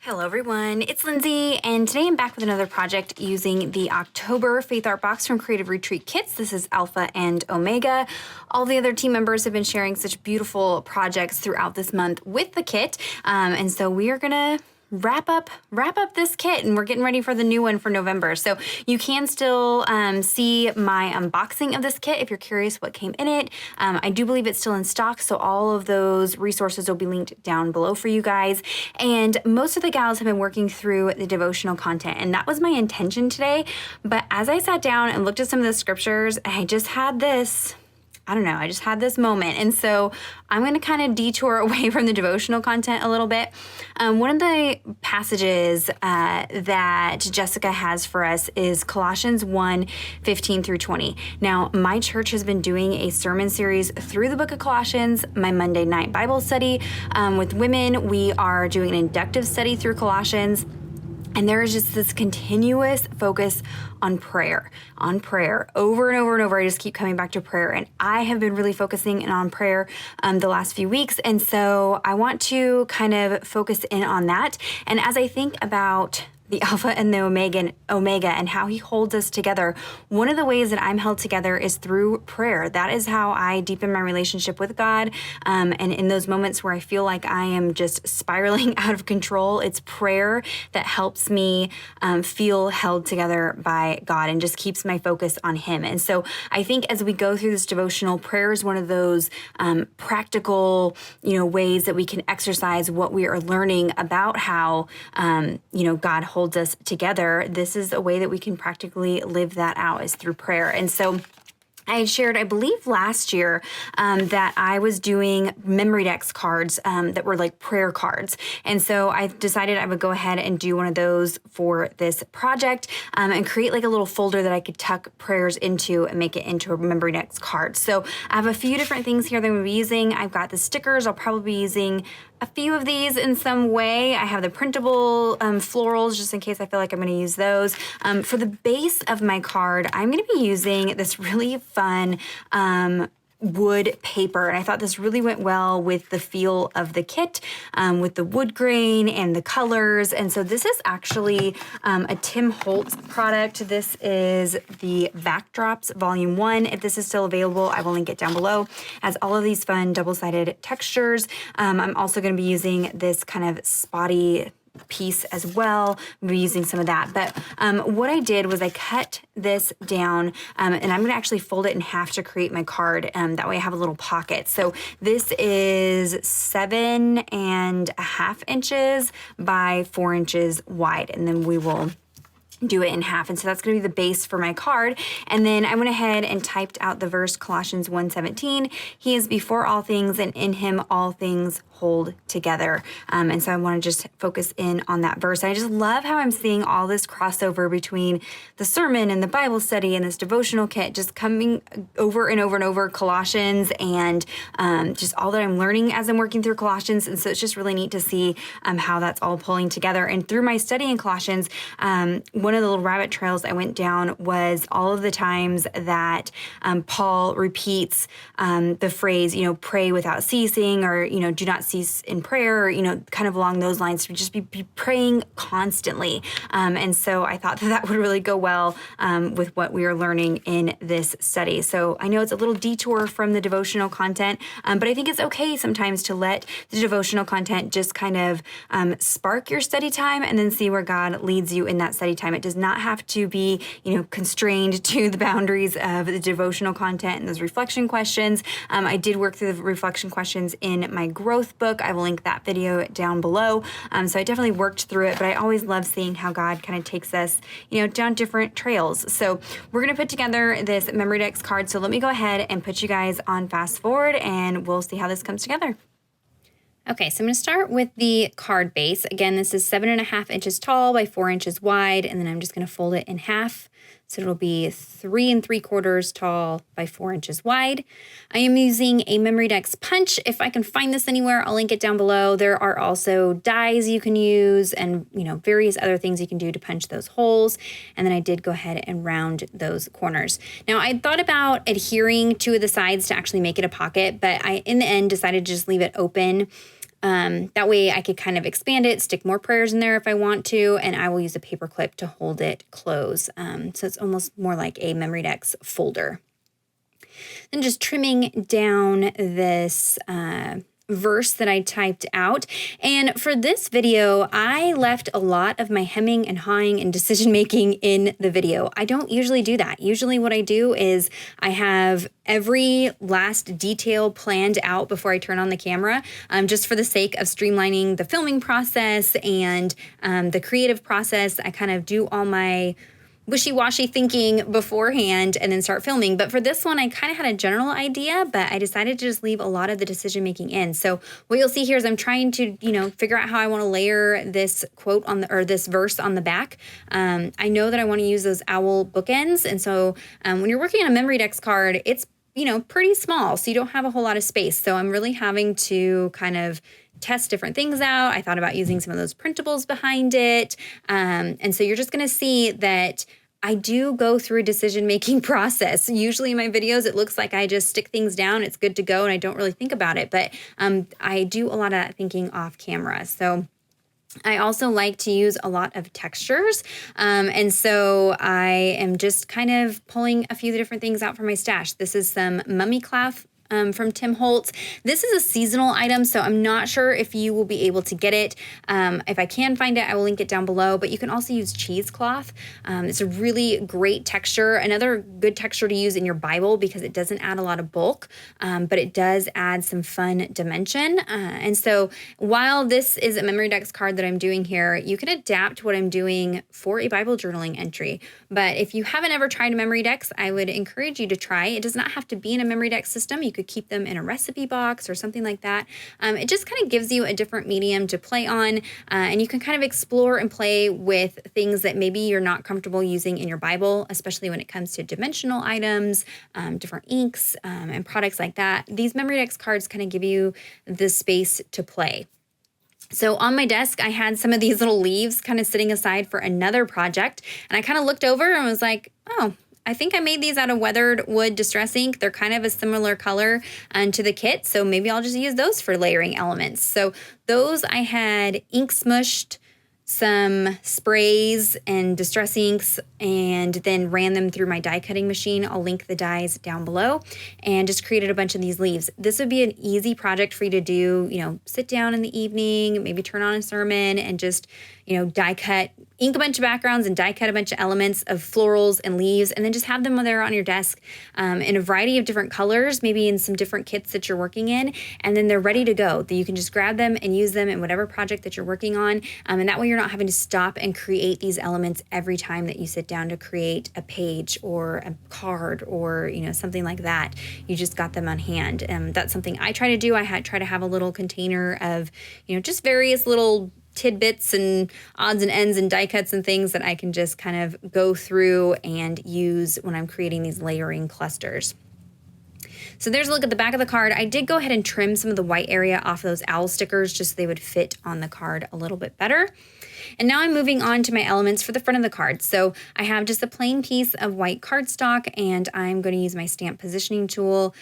Hello everyone, it's Lindsey, and today I'm back with another project using the October Faith Art Box from Creative Retreat Kits. This is Alpha and Omega. All the other team members have been sharing such beautiful projects throughout this month with the kit, and so we are gonna wrap up this kit, and we're getting ready for the new one for November. So you can still see my unboxing of this kit if you're curious what came in it. I do believe it's still in stock, so all of those resources will be linked down below for you guys. And most of the gals have been working through the devotional content, and that was my intention today. But as I sat down and looked at some of the scriptures, I just had this moment. And so I'm going to kind of detour away from the devotional content a little bit. One of the passages that Jessica has for us is Colossians 1:15 through 20. Now, my church has been doing a sermon series through the book of Colossians, my Monday night Bible study. With women, we are doing an inductive study through Colossians. And there is just this continuous focus on prayer, over and over and over. I just keep coming back to prayer. And I have been really focusing in on prayer the last few weeks. And so I want to kind of focus in on that. And as I think about the Alpha and the Omega and how he holds us together, one of the ways that I'm held together is through prayer. That is how I deepen my relationship with God. And in those moments where I feel like I am just spiraling out of control, it's prayer that helps me feel held together by God and just keeps my focus on him. And so I think as we go through this devotional, prayer is one of those practical, ways that we can exercise what we are learning about how, God holds us together. This is a way that we can practically live that out, is through prayer. And so I had shared, I believe last year, that I was doing Faithdex cards that were like prayer cards. And so I decided I would go ahead and do one of those for this project and create like a little folder that I could tuck prayers into and make it into a Faithdex card. So I have a few different things here that I'm going to be using. I've got the stickers. I'll probably be using a few of these in some way. I have the printable florals just in case I feel like I'm going to use those. For the base of my card, I'm going to be using this really fun wood paper. And I thought this really went well with the feel of the kit, with the wood grain and the colors. And so this is actually a Tim Holtz product. This is the Backdrops Volume 1. If this is still available, I will link it down below. It has all of these fun double-sided textures. I'm also going to be using this kind of spotty piece as well. I'm going to be using some of that. But what I did was I cut this down and I'm going to actually fold it in half to create my card. That way I have a little pocket. So this is 7.5 inches by 4 inches wide. And then we will do it in half. And so that's going to be the base for my card. And then I went ahead and typed out the verse Colossians 1:17. He is before all things, and in him all things hold together. And so I want to just focus in on that verse. I just love how I'm seeing all this crossover between the sermon and the Bible study and this devotional kit, just coming over and over and over Colossians and just all that I'm learning as I'm working through Colossians. And so it's just really neat to see how that's all pulling together. And through my study in Colossians, one of the little rabbit trails I went down was all of the times that Paul repeats the phrase, pray without ceasing, or, do not cease in prayer, or, kind of along those lines, to just be praying constantly. And so I thought that would really go well with what we are learning in this study. So I know it's a little detour from the devotional content, but I think it's okay sometimes to let the devotional content just kind of spark your study time and then see where God leads you in that study time. It does not have to be, constrained to the boundaries of the devotional content and those reflection questions. I did work through the reflection questions in my growth book. I will link that video down below. So I definitely worked through it, but I always love seeing how God kind of takes us, down different trails. So we're going to put together this Faithdex card. So let me go ahead and put you guys on fast forward and we'll see how this comes together. Okay, so I'm going to start with the card base. Again, this is 7.5 inches tall by 4 inches wide, and then I'm just going to fold it in half. So it'll be 3 3/4 tall by 4 inches wide. I am using a Faithdex punch. If I can find this anywhere, I'll link it down below. There are also dies you can use and, various other things you can do to punch those holes. And then I did go ahead and round those corners. Now, I thought about adhering two of the sides to actually make it a pocket, but I, in the end, decided to just leave it open That way I could kind of expand it, stick more prayers in there if I want to, and I will use a paper clip to hold it closed. So it's almost more like a Memorydex folder. Then just trimming down this verse that I typed out. And for this video, I left a lot of my hemming and hawing and decision making in the video. I don't usually do that. Usually what I do is I have every last detail planned out before I turn on the camera, just for the sake of streamlining the filming process and the creative process. I kind of do all my wishy-washy thinking beforehand and then start filming. But for this one, I kind of had a general idea, but I decided to just leave a lot of the decision making in. So what you'll see here is I'm trying to, figure out how I want to layer this quote on the, or this verse on the back. I know that I want to use those owl bookends. And so when you're working on a Memorydex card, it's, pretty small, so you don't have a whole lot of space. So I'm really having to kind of test different things out. I thought about using some of those printables behind it. And so you're just going to see that I do go through a decision-making process. Usually in my videos, it looks like I just stick things down, it's good to go, and I don't really think about it. But I do a lot of that thinking off camera. So I also like to use a lot of textures. And so I am just kind of pulling a few different things out from my stash. This is some mummy cloth from Tim Holtz. This is a seasonal item, so I'm not sure if you will be able to get it. If I can find it, I will link it down below, but you can also use cheesecloth. It's a really great texture, another good texture to use in your Bible because it doesn't add a lot of bulk, but it does add some fun dimension. And so while this is a Memorydex card that I'm doing here, you can adapt what I'm doing for a Bible journaling entry. But if you haven't ever tried a Memorydex, I would encourage you to try. It does not have to be in a Memorydex system. You could keep them in a recipe box or something like that. It just kind of gives you a different medium to play on, and you can kind of explore and play with things that maybe you're not comfortable using in your Bible, especially when it comes to dimensional items, different inks, and products like that. These Memorydex cards kind of give you the space to play. So on my desk, I had some of these little leaves kind of sitting aside for another project, and I kind of looked over and was like, oh, I think I made these out of weathered wood distress ink. They're kind of a similar color to the kit, so maybe I'll just use those for layering elements. So those I had ink smushed, some sprays and distress inks, and then ran them through my die cutting machine. I'll link the dies down below, and just created a bunch of these leaves. This would be an easy project for you to do, sit down in the evening, maybe turn on a sermon and just, die cut, ink a bunch of backgrounds and die cut a bunch of elements of florals and leaves, and then just have them there on your desk in a variety of different colors, maybe in some different kits that you're working in, and then they're ready to go. That you can just grab them and use them in whatever project that you're working on, and that way you're not having to stop and create these elements every time that you sit down to create a page or a card or something like that. You just got them on hand. That's something I try to do. I try to have a little container of just various little tidbits and odds and ends and die cuts and things that I can just kind of go through and use when I'm creating these layering clusters. So there's a look at the back of the card. I did go ahead and trim some of the white area off those owl stickers just so they would fit on the card a little bit better. And now I'm moving on to my elements for the front of the card. So I have just a plain piece of white cardstock, and I'm going to use my stamp positioning tool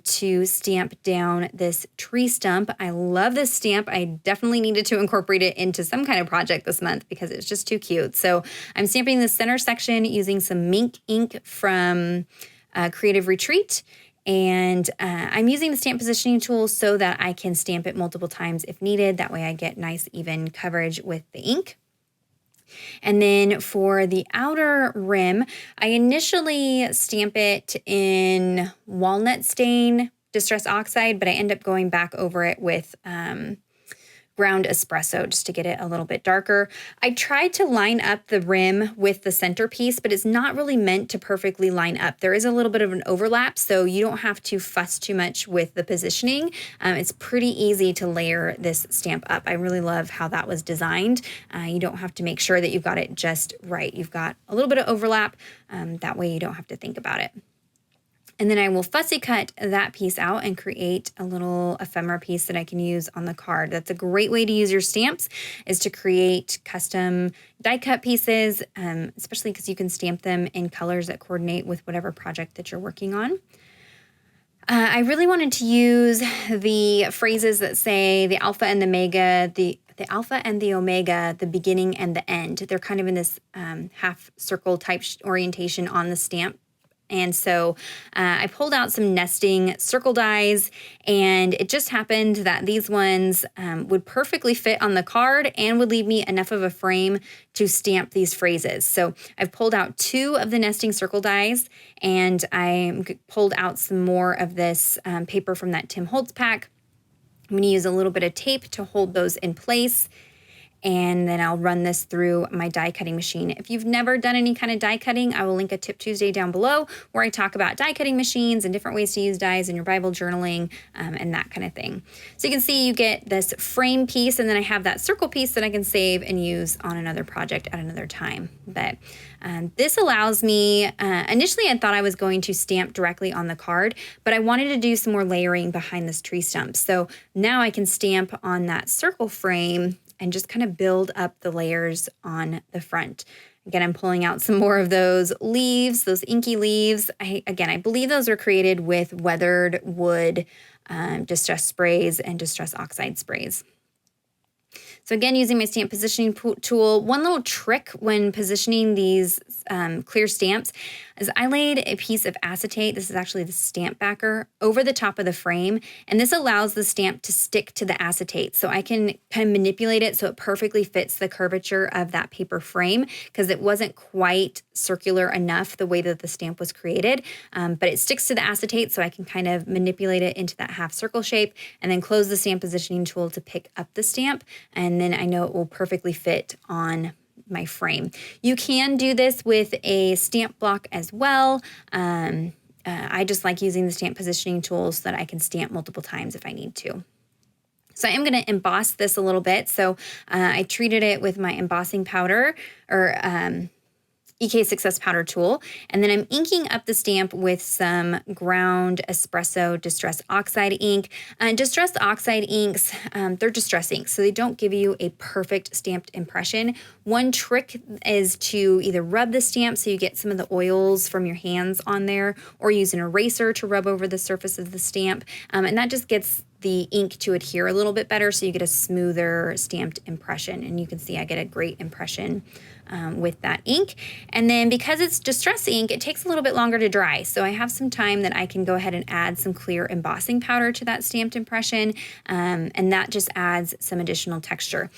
to stamp down this tree stump. I love this stamp. I definitely needed to incorporate it into some kind of project this month because it's just too cute. So I'm stamping the center section using some mink ink from Creative Retreat. And I'm using the stamp positioning tool so that I can stamp it multiple times if needed. That way I get nice even coverage with the ink. And then for the outer rim, I initially stamp it in walnut stain distress oxide, but I end up going back over it with ground espresso just to get it a little bit darker. I tried to line up the rim with the centerpiece, but it's not really meant to perfectly line up. There is a little bit of an overlap, so you don't have to fuss too much with the positioning. It's pretty easy to layer this stamp up. I really love how that was designed. You don't have to make sure that you've got it just right. You've got a little bit of overlap. That way you don't have to think about it. And then I will fussy cut that piece out and create a little ephemera piece that I can use on the card. That's a great way to use your stamps, is to create custom die cut pieces, especially because you can stamp them in colors that coordinate with whatever project that you're working on. I really wanted to use the phrases that say the alpha and the omega, the alpha and the omega, the beginning and the end. They're kind of in this half circle type orientation on the stamp. And so I pulled out some nesting circle dies, and it just happened that these ones would perfectly fit on the card and would leave me enough of a frame to stamp these phrases. So I've pulled out 2 of the nesting circle dies, and I pulled out some more of this paper from that Tim Holtz pack. I'm going to use a little bit of tape to hold those in place. And then I'll run this through my die cutting machine. If you've never done any kind of die cutting, I will link a Tip Tuesday down below where I talk about die cutting machines and different ways to use dies in your Bible journaling and that kind of thing. So you can see you get this frame piece, and then I have that circle piece that I can save and use on another project at another time. But this allows me, initially I thought I was going to stamp directly on the card, but I wanted to do some more layering behind this tree stump. So now I can stamp on that circle frame and just kind of build up the layers on the front. Again, I'm pulling out some more of those leaves, those inky leaves. I believe those are created with weathered wood, distress sprays and distress oxide sprays. So again, using my stamp positioning tool, one little trick when positioning these clear stamps is I laid a piece of acetate, this is actually the stamp backer, over the top of the frame, and this allows the stamp to stick to the acetate. So I can kind of manipulate it so it perfectly fits the curvature of that paper frame, because it wasn't quite circular enough the way that the stamp was created, but it sticks to the acetate, so I can kind of manipulate it into that half circle shape and then close the stamp positioning tool to pick up the stamp, and then I know it will perfectly fit on my frame. You can do this with a stamp block as well. I just like using the stamp positioning tool so that I can stamp multiple times if I need to. So I am going to emboss this a little bit. So I treated it with my embossing powder, or EK Success powder tool, and then I'm inking up the stamp with some ground espresso distress oxide ink. Distress oxide inks, they're distress inks, so they don't give you a perfect stamped impression. One trick is to either rub the stamp so you get some of the oils from your hands on there, or use an eraser to rub over the surface of the stamp, and that just gets the ink to adhere a little bit better, so you get a smoother stamped impression. And you can see I get a great impression with that ink. And then because it's distress ink, it takes a little bit longer to dry. So I have some time that I can go ahead and add some clear embossing powder to that stamped impression, and that just adds some additional texture.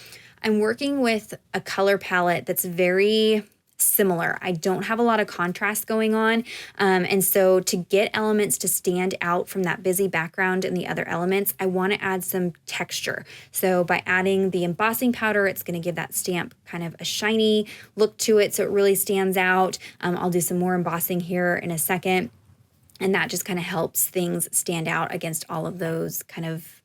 I'm working with a color palette that's very similar. I don't have a lot of contrast going on. And so to get elements to stand out from that busy background and the other elements, I want to add some texture. So by adding the embossing powder, it's going to give that stamp kind of a shiny look to it so it really stands out. I'll do some more embossing here in a second. And that just kind of helps things stand out against all of those kind of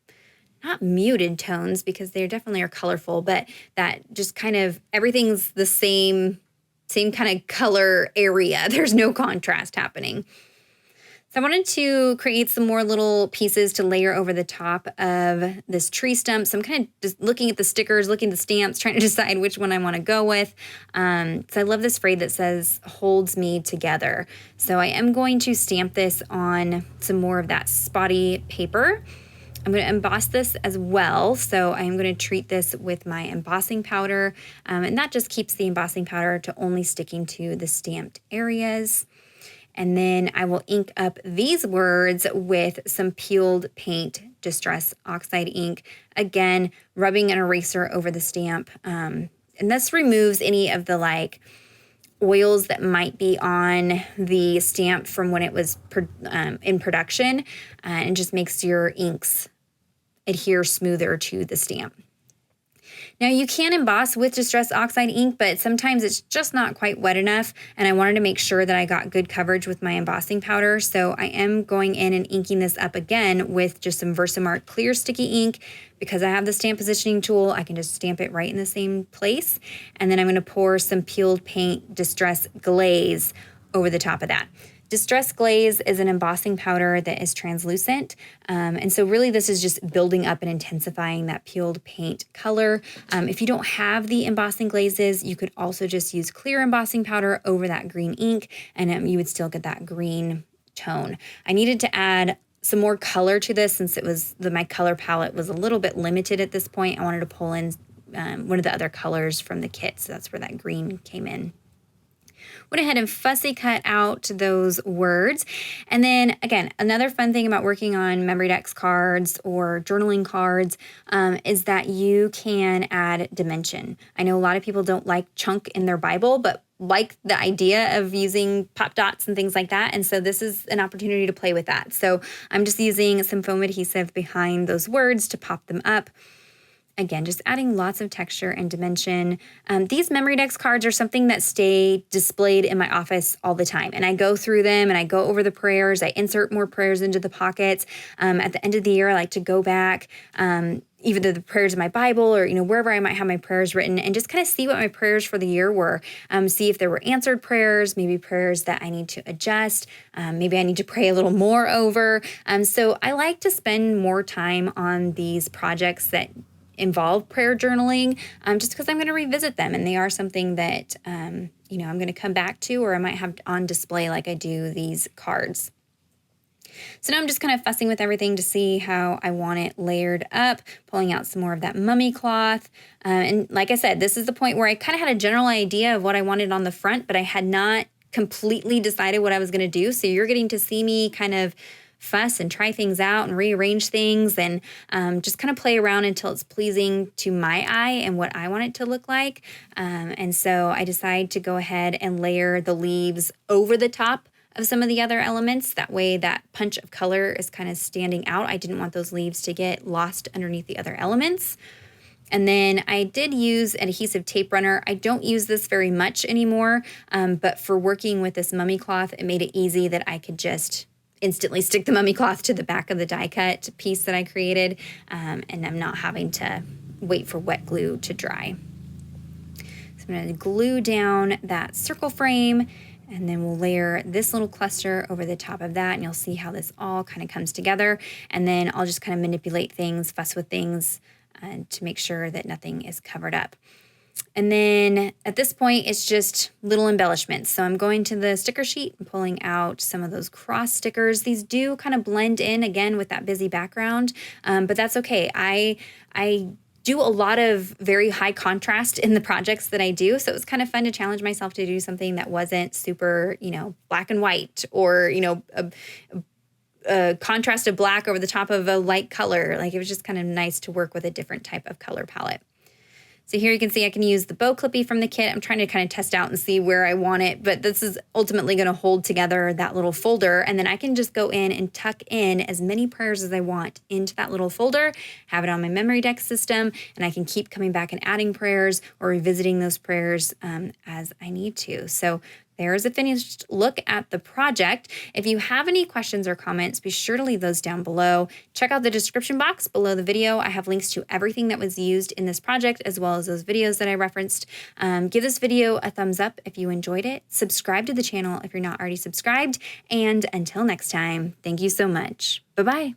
not muted tones, because they definitely are colorful, but that just kind of everything's the same kind of color area. There's no contrast happening. So I wanted to create some more little pieces to layer over the top of this tree stump. So I'm kind of just looking at the stickers, looking at the stamps, trying to decide which one I want to go with. So I love this phrase that says, holds me together. So I am going to stamp this on some more of that spotty paper. I'm going to emboss this as well, so I'm going to treat this with my embossing powder, and that just keeps the embossing powder to only sticking to the stamped areas. And then I will ink up these words with some peeled paint distress oxide ink, again rubbing an eraser over the stamp, and this removes any of the oils that might be on the stamp from when it was in production, and just makes your inks adhere smoother to the stamp. Now you can emboss with distress oxide ink, but sometimes it's just not quite wet enough, and I wanted to make sure that I got good coverage with my embossing powder, so I am going in and inking this up again with just some Versamark clear sticky ink. Because I have the stamp positioning tool, I can just stamp it right in the same place, and then I'm going to pour some peeled paint distress glaze over the top of that. Distress glaze is an embossing powder that is translucent, and so really this is just building up and intensifying that peeled paint color. If you don't have the embossing glazes, you could also just use clear embossing powder over that green ink, and you would still get that green tone. I needed to add some more color to this, since it was my color palette was a little bit limited at this point. I wanted to pull in one of the other colors from the kit, so that's where that green came in. Went ahead and fussy cut out those words. And then again, another fun thing about working on Memorydex cards or journaling cards is that you can add dimension. I know a lot of people don't like chunk in their Bible, but like the idea of using pop dots and things like that. And so this is an opportunity to play with that. So I'm just using some foam adhesive behind those words to pop them up. Again, just adding lots of texture and dimension. These Memorydex cards are something that stay displayed in my office all the time. And I go through them and I go over the prayers. I insert more prayers into the pockets. At the end of the year, I like to go back, either the prayers in my Bible or, wherever I might have my prayers written, and just kind of see what my prayers for the year were. See if there were answered prayers, maybe prayers that I need to adjust. Maybe I need to pray a little more over. So I like to spend more time on these projects that involve prayer journaling, just because I'm going to revisit them, and they are something that, I'm going to come back to, or I might have on display like I do these cards. So now I'm just kind of fussing with everything to see how I want it layered up, pulling out some more of that mummy cloth. And like I said, this is the point where I kind of had a general idea of what I wanted on the front, but I had not completely decided what I was going to do. So you're getting to see me kind of fuss and try things out and rearrange things, and just kind of play around until it's pleasing to my eye and what I want it to look like. And so I decided to go ahead and layer the leaves over the top of some of the other elements. That way that punch of color is kind of standing out. I didn't want those leaves to get lost underneath the other elements. And then I did use an adhesive tape runner. I don't use this very much anymore, but for working with this mummy cloth, it made it easy that I could just instantly stick the mummy cloth to the back of the die cut piece that I created, and I'm not having to wait for wet glue to dry. So I'm going to glue down that circle frame, and then we'll layer this little cluster over the top of that, and you'll see how this all kind of comes together. And then I'll just kind of manipulate things, fuss with things, to make sure that nothing is covered up. And then at this point, it's just little embellishments. So I'm going to the sticker sheet and pulling out some of those cross stickers. These do kind of blend in again with that busy background, but that's okay. I do a lot of very high contrast in the projects that I do. So it was kind of fun to challenge myself to do something that wasn't super, black and white, or, a contrast of black over the top of a light color. Like, it was just kind of nice to work with a different type of color palette. So here you can see I can use the bow clippy from the kit. I'm trying to kind of test out and see where I want it, but this is ultimately going to hold together that little folder. And then I can just go in and tuck in as many prayers as I want into that little folder, have it on my Memorydex system, and I can keep coming back and adding prayers or revisiting those prayers as I need to. So there's a finished look at the project. If you have any questions or comments, be sure to leave those down below. Check out the description box below the video. I have links to everything that was used in this project, as well as those videos that I referenced. Give this video a thumbs up if you enjoyed it. Subscribe to the channel if you're not already subscribed. And until next time, thank you so much. Bye-bye.